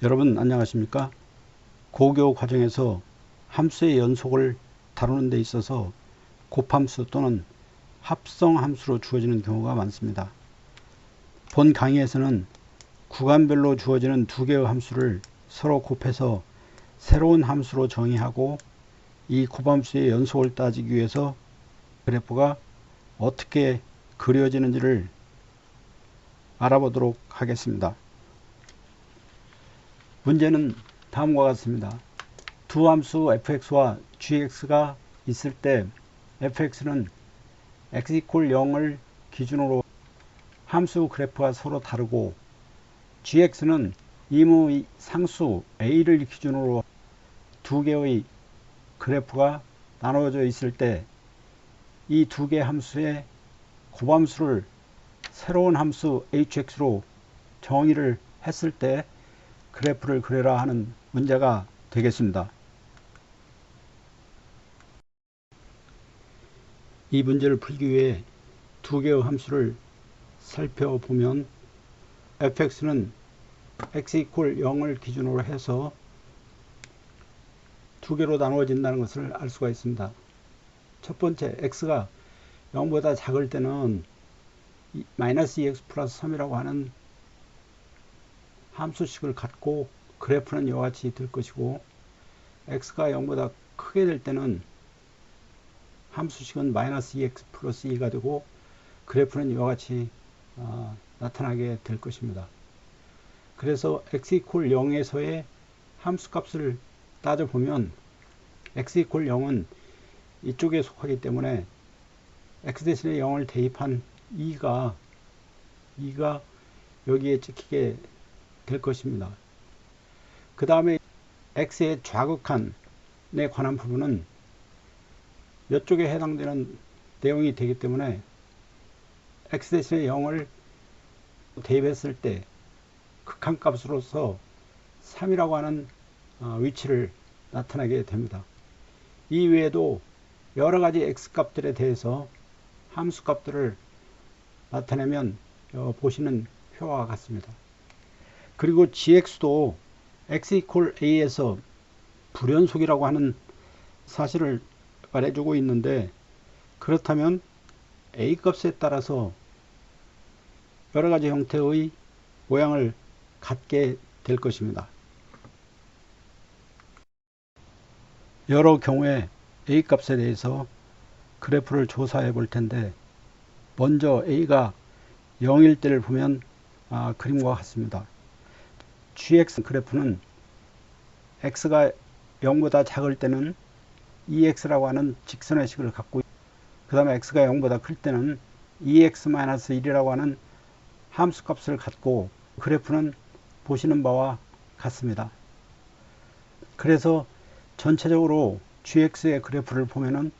여러분 안녕하십니까? 고교 과정에서 함수의 연속을 다루는 데 있어서 곱함수 또는 합성함수로 주어지는 경우가 많습니다. 본 강의에서는 구간별로 주어지는 두 개의 함수를 서로 곱해서 새로운 함수로 정의하고 이 곱함수의 연속을 따지기 위해서 그래프가 어떻게 그려지는지를 알아보도록 하겠습니다. 문제는 다음과 같습니다. 두 함수 fx와 gx가 있을 때 fx는 x = 0을 기준으로 함수 그래프가 서로 다르고 gx는 임의 상수 a를 기준으로 두 개의 그래프가 나눠져 있을 때 이 두 개 함수의 곱함수를 새로운 함수 hx로 정의를 했을 때 그래프를 그려라 하는 문제가 되겠습니다. 이 문제를 풀기 위해 두 개의 함수를 살펴보면 fx는 x = 0을 기준으로 해서 두 개로 나누어진다는 것을 알 수가 있습니다. 첫 번째, x가 0보다 작을 때는 -2x 플러스 3이라고 하는 함수식을 갖고 그래프는 이와 같이 될 것이고, x가 0보다 크게 될 때는 함수식은 -2x 플러스 2가 되고 그래프는 이와 같이 나타나게 될 것입니다. 그래서 x = 0에서의 함수값을 따져보면 x = 0은 이쪽에 속하기 때문에 x 대신에 0을 대입한 2가 여기에 찍히게 될 것입니다. 그 다음에 x의 좌극한에 관한 부분은 이쪽에 해당되는 내용이 되기 때문에 x 대신에 0을 대입했을 때 극한값으로서 3이라고 하는 위치를 나타내게 됩니다. 이 외에도 여러가지 x값들에 대해서 함수값들을 나타내면 보시는 표와 같습니다. 그리고 gx도 x = a에서 불연속이라고 하는 사실을 말해주고 있는데, 그렇다면 a 값에 따라서 여러가지 형태의 모양을 갖게 될 것입니다. 여러 경우에 a 값에 대해서 그래프를 조사해 볼 텐데, 먼저 a가 0일 때를 보면 그림과 같습니다. gx 그래프는 x가 0보다 작을 때는 ex라고 하는 직선의 식을 갖고, 그 다음에 x가 0보다 클 때는 ex-1이라고 하는 함수값을 갖고 그래프는 보시는 바와 같습니다. 그래서 전체적으로 gx의 그래프를 보면은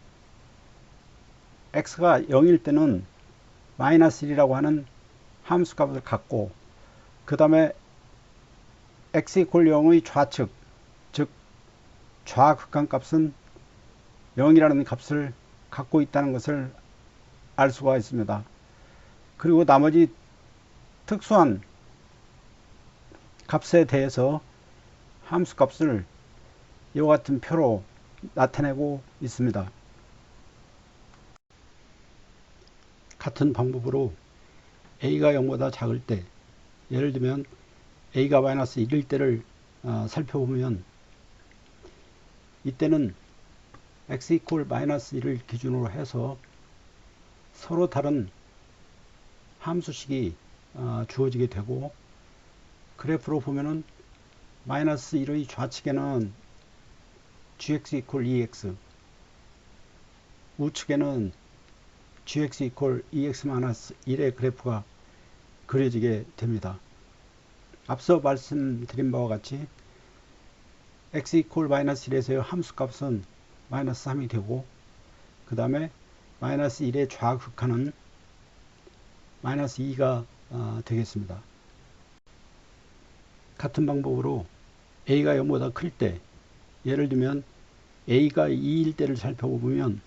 x가 0일 때는 -1이라고 하는 함수값을 갖고, 그 다음에 x = 0의 좌측, 즉 좌극한값은 0이라는 값을 갖고 있다는 것을 알 수가 있습니다. 그리고 나머지 특수한 값에 대해서 함수값을 이와 같은 표로 나타내고 있습니다. 같은 방법으로 a가 0보다 작을 때, 예를 들면 a가 -1일 때를 살펴보면, 이때는 x = -1을 기준으로 해서 서로 다른 함수식이 주어지게 되고, 그래프로 보면은 -1의 좌측에는 gx = 2x, 우측에는 gx = ex-1의 그래프가 그려지게 됩니다. 앞서 말씀드린 바와 같이 x = -1에서의 함수값은 -3이 되고, 그 다음에 -1의 좌극한은 -2가 되겠습니다. 같은 방법으로 a가 0보다 클 때, 예를 들면 a가 2일 때를 살펴보면,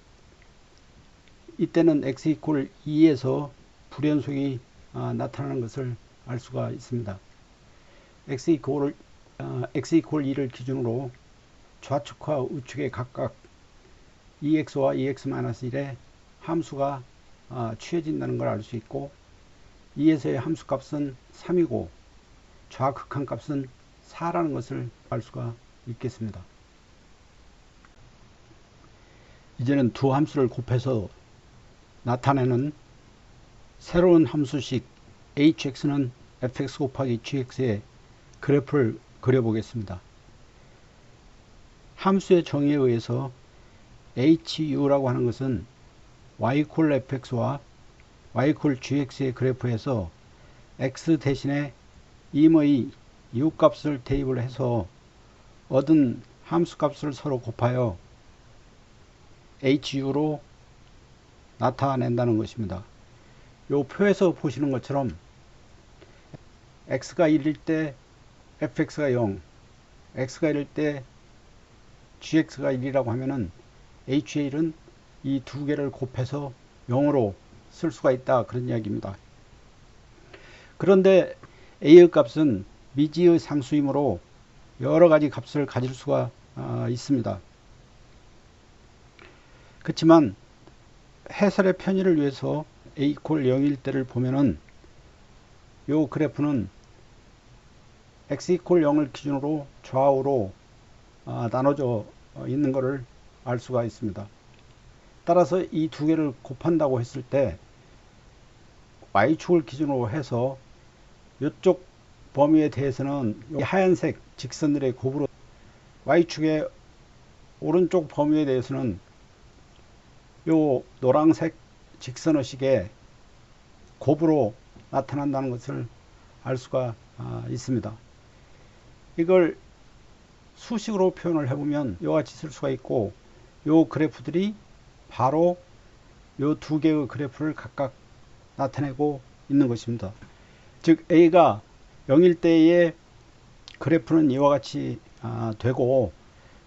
이때는 x = 2에서 불연속이 나타나는 것을 알 수가 있습니다. x = x 이퀄 2를 기준으로 좌측과 우측에 각각 ex와 ex-1의 함수가 취해진다는 걸 알 수 있고, 2에서의 함수값은 3이고 좌극한값은 4라는 것을 알 수가 있겠습니다. 이제는 두 함수를 곱해서 나타내는 새로운 함수식 hx는 fx 곱하기 gx의 그래프를 그려보겠습니다. 함수의 정의에 의해서 hu라고 하는 것은 y 콜 fx와 y 콜 gx의 그래프에서 x 대신에 임의 u 값을 대입을 해서 얻은 함수 값을 서로 곱하여 hu로 나타낸다는 것입니다. 이 표에서 보시는 것처럼 x가 1일 때 fx가 0, x가 1일 때 gx가 1이라고 하면은 h의 1은 이 두 개를 곱해서 0으로 쓸 수가 있다, 그런 이야기입니다. 그런데 a의 값은 미지의 상수이므로 여러 가지 값을 가질 수가 있습니다. 그렇지만 해설의 편의를 위해서 a 이퀄 0일 때를 보면은 이 그래프는 x 이퀄 0을 기준으로 좌우로 나눠져 있는 것을 알 수가 있습니다. 따라서 이 두 개를 곱한다고 했을 때 y축을 기준으로 해서 이쪽 범위에 대해서는 이 하얀색 직선들의 곱으로, y축의 오른쪽 범위에 대해서는 이 노란색 직선의식의 곱으로 나타난다는 것을 알 수가 있습니다. 이걸 수식으로 표현을 해보면 이와 같이 쓸 수가 있고, 이 그래프들이 바로 이 두 개의 그래프를 각각 나타내고 있는 것입니다. 즉 A가 0일 때의 그래프는 이와 같이 되고,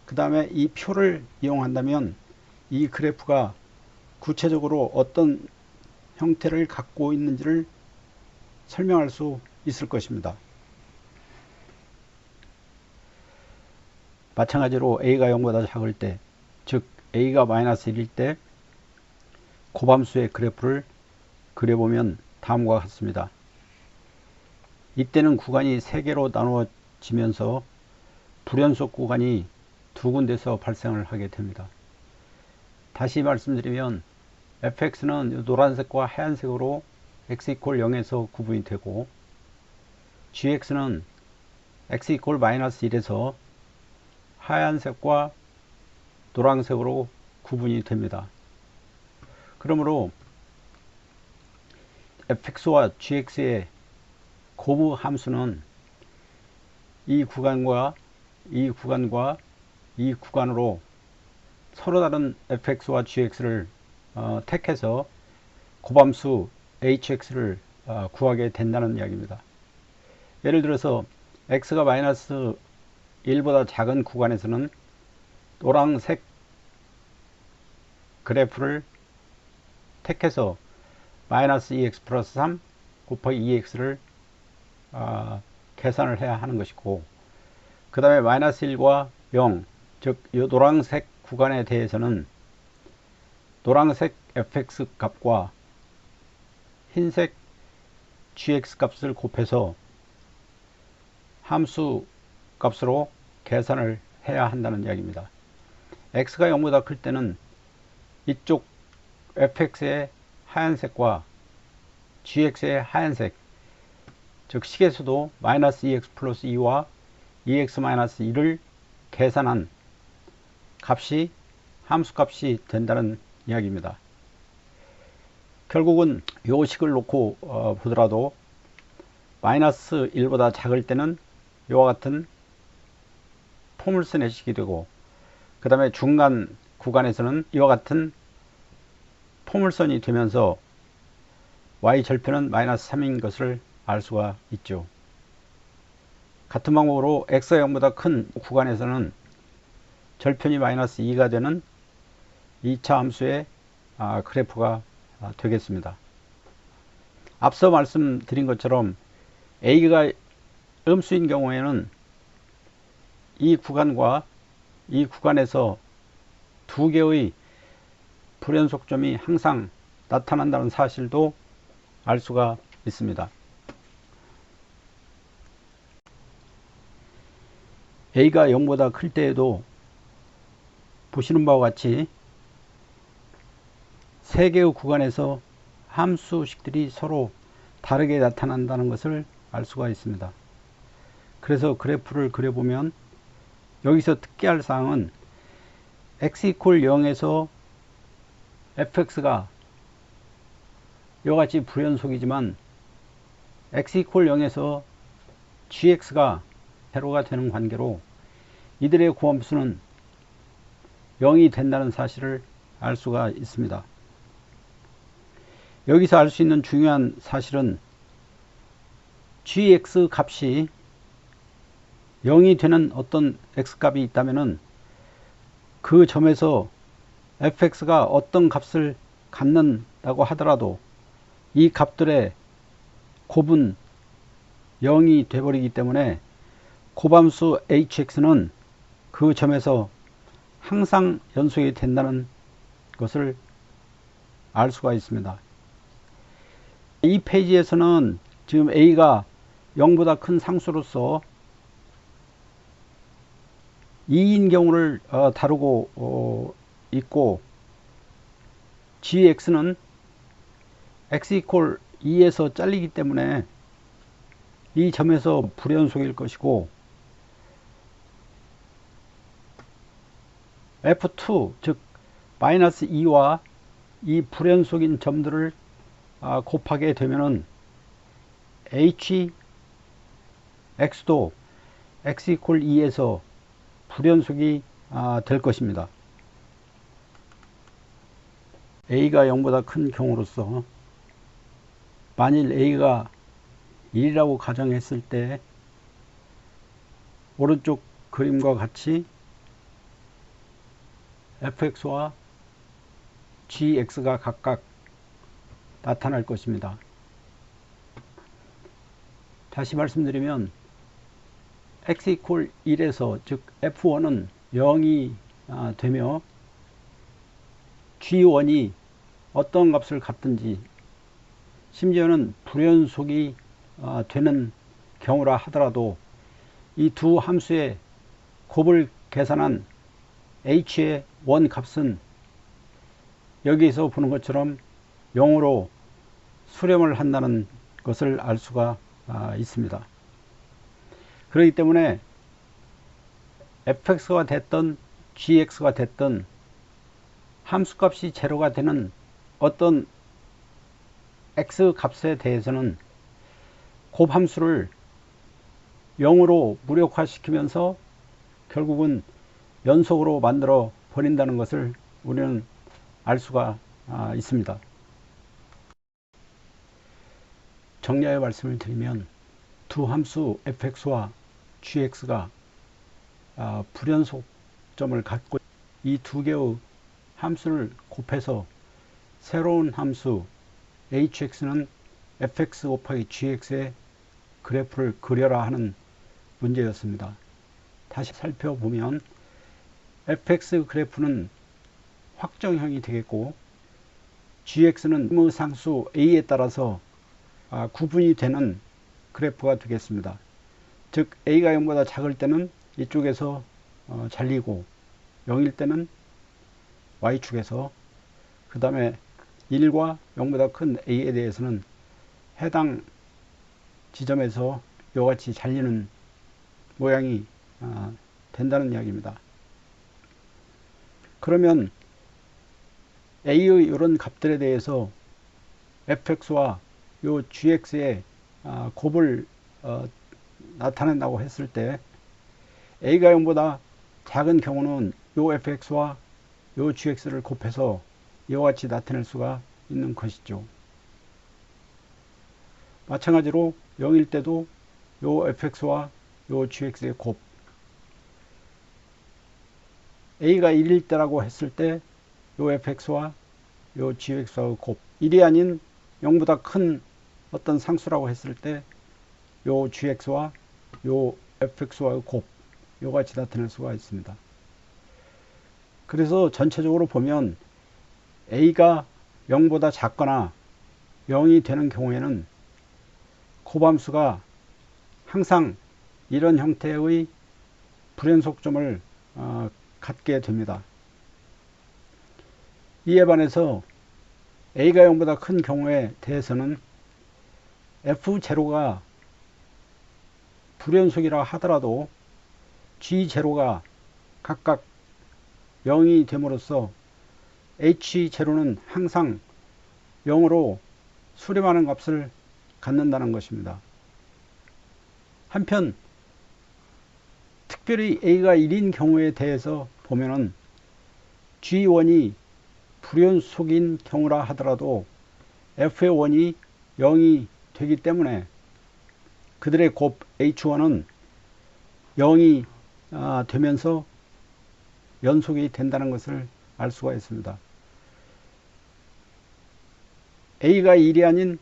그 다음에 이 표를 이용한다면 이 그래프가 구체적으로 어떤 형태를 갖고 있는지를 설명할 수 있을 것입니다. 마찬가지로 A가 0보다 작을 때, 즉 A가 마이너스 1일 때 곱함수의 그래프를 그려보면 다음과 같습니다. 이때는 구간이 3개로 나누어지면서 불연속 구간이 두 군데서 발생을 하게 됩니다. 다시 말씀드리면 fx는 노란색과 하얀색으로 x 이퀄 0에서 구분이 되고, gx는 x 이퀄 마이너스 1에서 하얀색과 노란색으로 구분이 됩니다. 그러므로 fx와 gx의 고무 함수는 이 구간과 이 구간과 이 구간으로 서로 다른 fx와 gx를 택해서 곱함수 hx를 구하게 된다는 이야기입니다. 예를 들어서 x가 마이너스 1보다 작은 구간에서는 노란색 그래프를 택해서 마이너스 2x 플러스 3 곱하기 2x를 계산을 해야 하는 것이고, 그 다음에 마이너스 1과 0, 즉 이 노란색 구간에 대해서는 노란색 fx 값과 흰색 gx 값을 곱해서 함수 값으로 계산을 해야 한다는 이야기입니다. x가 0보다 클 때는 이쪽 fx의 하얀색과 gx의 하얀색, 즉 식에서도 마이너스 2x 플러스 2와 2x 마이너스 1을 계산한 값이 함수 값이 된다는 이야기입니다. 결국은 이 식을 놓고 보더라도 마이너스 1보다 작을 때는 이와 같은 포물선의 식이 되고, 그 다음에 중간 구간에서는 이와 같은 포물선이 되면서 y절편은 마이너스 3인 것을 알 수가 있죠. 같은 방법으로 x가 0보다 큰 구간에서는 절편이 마이너스 2가 되는 2차 함수의 그래프가 되겠습니다. 앞서 말씀드린 것처럼 a가 음수인 경우에는 이 구간과 이 구간에서 두 개의 불연속점이 항상 나타난다는 사실도 알 수가 있습니다. A가 0보다 클 때에도 보시는 바와 같이 세 개의 구간에서 함수식들이 서로 다르게 나타난다는 것을 알 수가 있습니다. 그래서 그래프를 그려보면 여기서 특기할 사항은 x = 0에서 fx가 이와 같이 불연속이지만 x = 0에서 gx가 제로가 되는 관계로 이들의 고함수는 0이 된다는 사실을 알 수가 있습니다. 여기서 알 수 있는 중요한 사실은 gx 값이 0이 되는 어떤 x값이 있다면 그 점에서 fx가 어떤 값을 갖는다고 하더라도 이 값들의 곱은 0이 되어버리기 때문에 곱함수 hx는 그 점에서 항상 연속이 된다는 것을 알 수가 있습니다. 이 페이지에서는 지금 a가 0보다 큰 상수로서 2인 경우를 다루고 있고 gx는 x = 2에서 잘리기 때문에 이 점에서 불연속일 것이고 f2 즉 -2와 이 불연속인 점들을 곱하게 되면은 hx도 x = 2에서 불연속이 될 것입니다. a가 0보다 큰 경우로서 만일 a가 1이라고 가정했을 때 오른쪽 그림과 같이 fx와 gx가 각각 나타날 것입니다. 다시 말씀드리면 x = 1에서 즉 f1은 0이 되며 g1이 어떤 값을 갖든지 심지어는 불연속이 되는 경우라 하더라도 이 두 함수의 곱을 계산한 h의 원 값은 여기에서 보는 것처럼 0으로 수렴을 한다는 것을 알 수가 있습니다. 그렇기 때문에 fx가 됐던 gx가 됐던 함수값이 제로가 되는 어떤 x 값에 대해서는 곱함수를 0으로 무력화시키면서 결국은 연속으로 만들어 버린다는 것을 우리는 알 수가 있습니다. 정리하여 말씀을 드리면 두 함수 fx와 gx가 불연속점을 갖고 이 두 개의 함수를 곱해서 새로운 함수 hx는 fx 곱하기 gx의 그래프를 그려라 하는 문제였습니다. 다시 살펴보면 fx 그래프는 확정형이 되겠고 gx는 상수 a에 따라서 구분이 되는 그래프가 되겠습니다. 즉 a가 0보다 작을 때는 이쪽에서 잘리고 0일 때는 y축에서 그 다음에 1과 0보다 큰 a에 대해서는 해당 지점에서 이와 같이 잘리는 모양이 된다는 이야기입니다. 그러면 a의 이런 값들에 대해서 fx와 요 gx의 곱을 나타낸다고 했을 때 a가 0보다 작은 경우는 요 fx와 요 gx를 곱해서 이와 같이 나타낼 수가 있는 것이죠. 마찬가지로 0일 때도 요 fx와 요 gx의 곱, a가 1일 때라고 했을 때 요 fx와 요 gx의 곱, 1이 아닌 0보다 큰 어떤 상수라고 했을 때 요 gx와 요 fx와의 곱, 이와 같이 나타낼 수가 있습니다. 그래서 전체적으로 보면 a가 0보다 작거나 0이 되는 경우에는 곱함수가 항상 이런 형태의 불연속점을 갖게 됩니다. 이에 반해서 a가 0보다 큰 경우에 대해서는 f0가 불연속이라 하더라도 g0가 각각 0이 됨으로써 h0는 항상 0으로 수렴하는 값을 갖는다는 것입니다. 한편 특별히 a가 1인 경우에 대해서 보면은 g1이 불연속인 경우라 하더라도 f의 원이 0이 되기 때문에 그들의 곱 h1은 0이 되면서 연속이 된다는 것을 알 수가 있습니다. a가 1이 아닌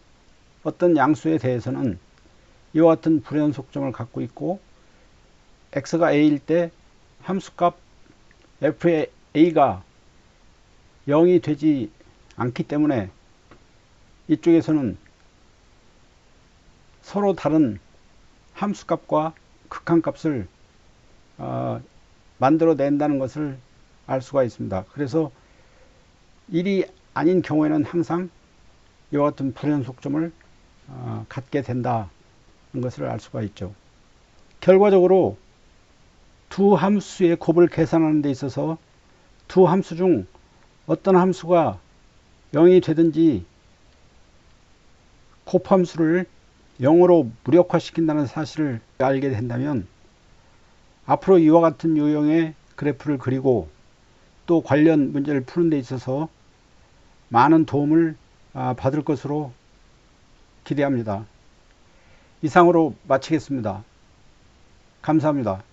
어떤 양수에 대해서는 이와 같은 불연속점을 갖고 있고 x가 a일 때 함수값 f의 a가 0이 되지 않기 때문에 이쪽에서는 서로 다른 함수값과 극한값을 만들어 낸다는 것을 알 수가 있습니다. 그래서 1이 아닌 경우에는 항상 이와 같은 불연속점을 갖게 된다는 것을 알 수가 있죠. 결과적으로 두 함수의 곱을 계산하는 데 있어서 두 함수 중 어떤 함수가 0이 되든지 곱함수를 0으로 무력화시킨다는 사실을 알게 된다면 앞으로 이와 같은 유형의 그래프를 그리고 또 관련 문제를 푸는 데 있어서 많은 도움을 받을 것으로 기대합니다. 이상으로 마치겠습니다. 감사합니다.